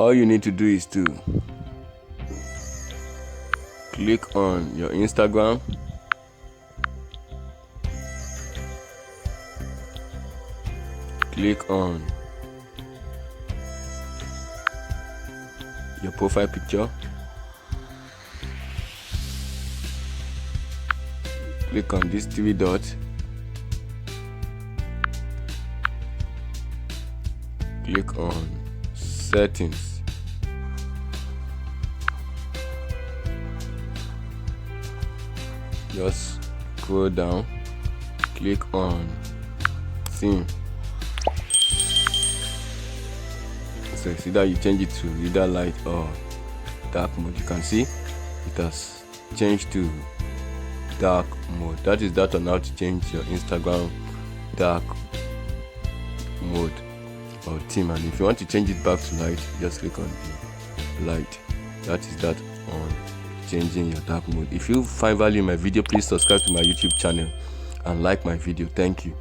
all you need to do is to click on your Instagram, click on your profile picture, click on this three dots, click on settings, just scroll down, click on theme. So it's either you change it to either light or dark mode. You can see it has changed to dark mode. That is that on how to change your Instagram dark mode or theme. And if you want to change it back to light, just click on the light. That is that on changing your dark mode. If you find value in my video, please subscribe to my YouTube channel and like my video. Thank you.